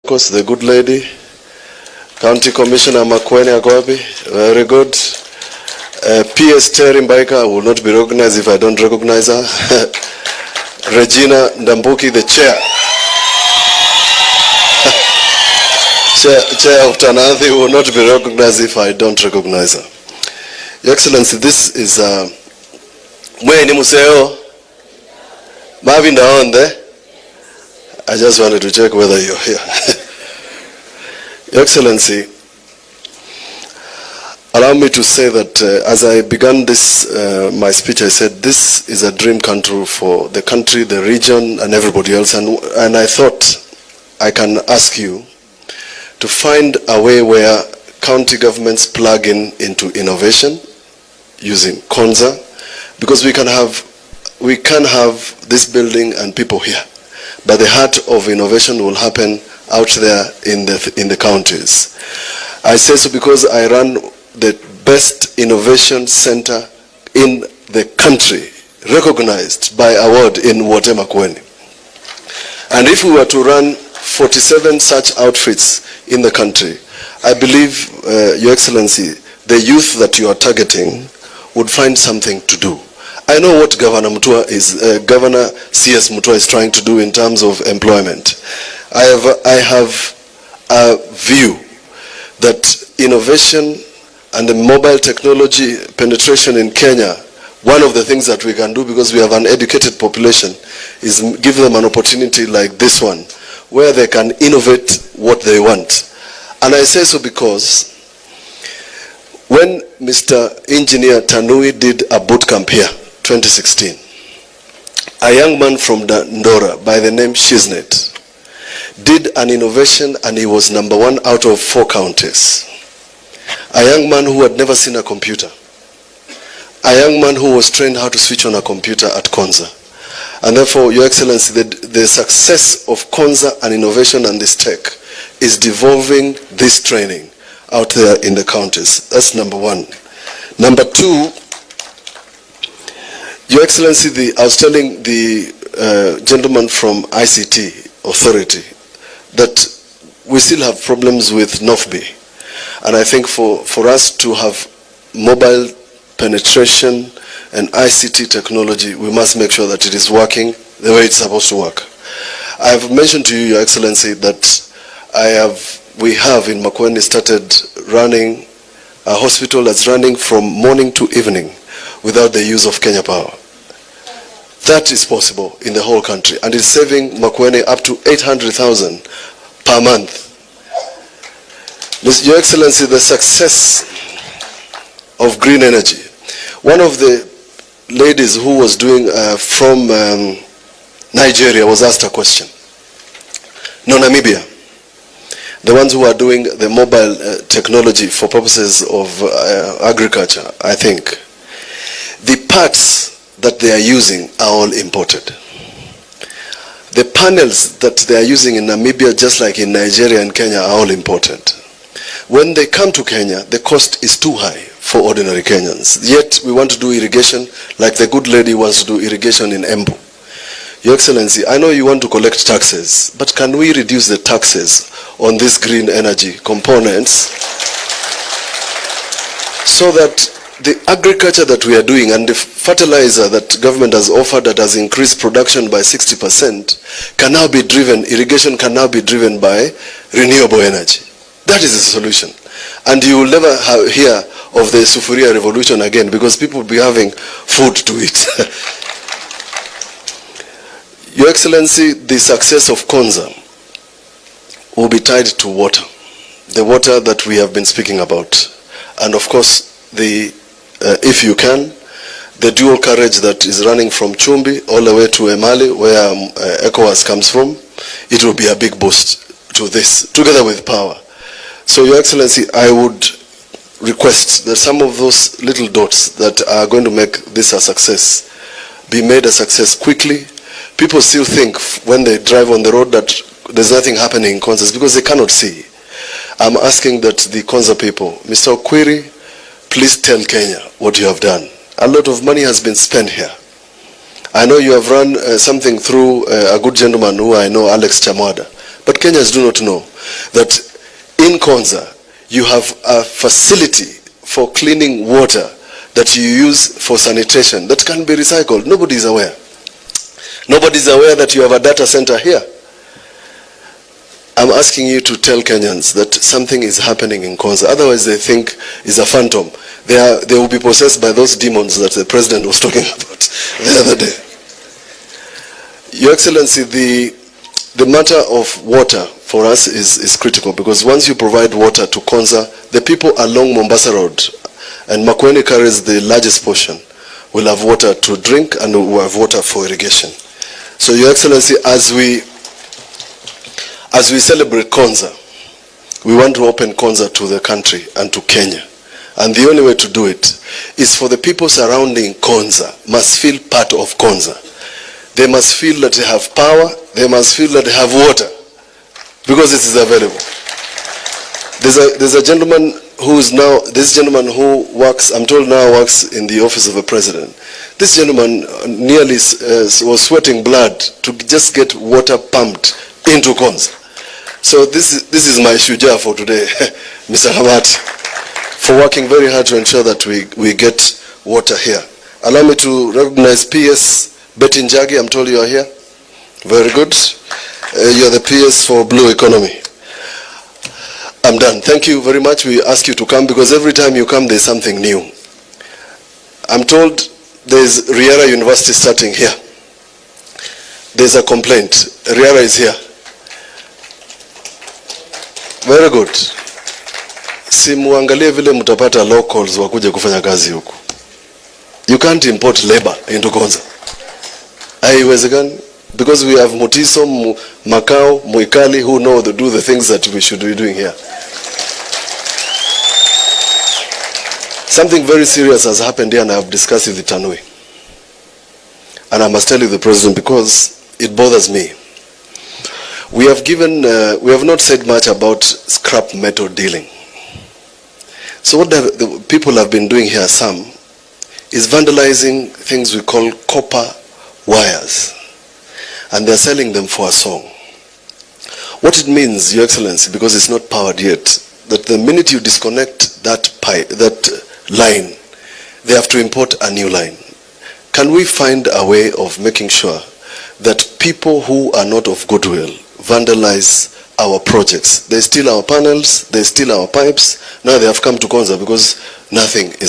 course, the good lady. County Commissioner Makueni Akwabi, very good. PS Terry Mbaika will not be recognized if I don't recognize her. Regina Ndambuki, the chair. Chair of Tanathi will not be recognized if I don't recognize her. Your Excellency, this is Mweni Museo. Marvin down there. I just wanted to check whether you're here. Your Excellency, allow me to say that as I began this, my speech, I said this is a dream come true for the country, the region, and everybody else. And I thought I can ask you to find a way where county governments plug into innovation using Konza, because we can have this building and people here, but the heart of innovation will happen out there in the counties. I say so because I run the best innovation center in the country, recognized by award in Wote Makueni. And if we were to run 47 such outfits in the country, I believe, Your Excellency, the youth that you are targeting would find something to do. I know what Governor CS Mutula is trying to do in terms of employment. I have a view that innovation and the mobile technology penetration in Kenya, one of the things that we can do, because we have an educated population, is give them an opportunity like this one, where they can innovate what they want. And I say so because when Mr. Engineer Tanui did a boot camp here, 2016, a young man from Ndora by the name Shiznet did an innovation, and he was #1 out of 4 counties. A young man who had never seen a computer. A young man who was trained how to switch on a computer at Konza. And therefore, Your Excellency, the success of Konza and innovation and this tech is devolving this training out there in the counties. That's #1. #2, Your Excellency, I was telling the gentleman from ICT Authority that we still have problems with NOFB. And I think for us to have mobile penetration and ICT technology, we must make sure that it is working the way it's supposed to work. I have mentioned to you, Your Excellency, that we have in Makueni started running a hospital that's running from morning to evening without the use of Kenya Power. That is possible in the whole country, and it's saving Makueni up to 800,000 per month. Your Excellency, the success of green energy. One of the ladies who was doing from Nigeria was asked a question. No, Namibia. The ones who are doing the mobile technology for purposes of agriculture, I think. The parts that they are using are all imported. The panels that they are using in Namibia, just like in Nigeria and Kenya, are all imported. When they come to Kenya, the cost is too high for ordinary Kenyans. Yet we want to do irrigation like the good lady wants to do irrigation in Embu. Your Excellency, I know you want to collect taxes, but can we reduce the taxes on these green energy components so that the agriculture that we are doing and the fertilizer that government has offered that has increased production by 60% can now be driven, irrigation can now be driven by renewable energy. That is the solution. And you will never hear of the Sufuria revolution again, because people will be having food to eat. Your Excellency, the success of Konza will be tied to water. The water that we have been speaking about. And of course, if you can, the dual carriage that is running from Chumbi all the way to Emali, where ECOWAS comes from, it will be a big boost to this, together with power. So, Your Excellency, I would request that some of those little dots that are going to make this a success be made a success quickly. People still think when they drive on the road that there's nothing happening in Konza because they cannot see. I'm asking that the Konza people, Mr. Okwiri, please tell Kenya what you have done. A lot of money has been spent here. I know you have run something through a good gentleman who I know, Alex Chamwada, but Kenyans do not know. that in Konza, you have a facility for cleaning water that you use for sanitation that can be recycled. Nobody is aware. Nobody is aware that you have a data center here. I'm asking you to tell Kenyans that something is happening in Konza. Otherwise, they think it's a phantom. They will be possessed by those demons that the president was talking about the other day. Your Excellency, the matter of water for us is critical, because once you provide water to Konza, the people along Mombasa Road, and Makueni carries the largest portion, will have water to drink and will have water for irrigation. So, Your Excellency, as we celebrate Konza, we want to open Konza to the country and to Kenya. And the only way to do it is for the people surrounding Konza must feel part of Konza. They must feel that they have power, they must feel that they have water, because it is available. There's a gentleman who is now, this gentleman who works, I'm told now works in the office of a president. This gentleman nearly was sweating blood to just get water pumped into Konza. So this is my shuja for today, Mr. Hamati, for working very hard to ensure that we get water here. Allow me to recognize PS Betty Njagi. I'm told you are here. Very good. You are the PS for Blue Economy. I'm done. Thank you very much. We ask you to come because every time you come there's something new. I'm told there's Riara University starting here. There's a complaint. Riara is here. Very good. Simuangalie vile mtapata locals wakuje kufanya kazi huku. You can't import labor into Konza. Haiwezekani, because we have Mutiso, Makao, Muikali who know to do the things that we should be doing here. Something very serious has happened here and I have discussed it with Tanui. And I must tell you the President because it bothers me. We have not said much about scrap metal dealing. So what the people have been doing here, some, is vandalizing things we call copper wires. And they're selling them for a song. What it means, Your Excellency, because it's not powered yet, that the minute you disconnect that line, they have to import a new line. Can we find a way of making sure that people who are not of goodwill vandalize our projects? They steal our panels, they steal our pipes. Now they have come to Konza because nothing is happening.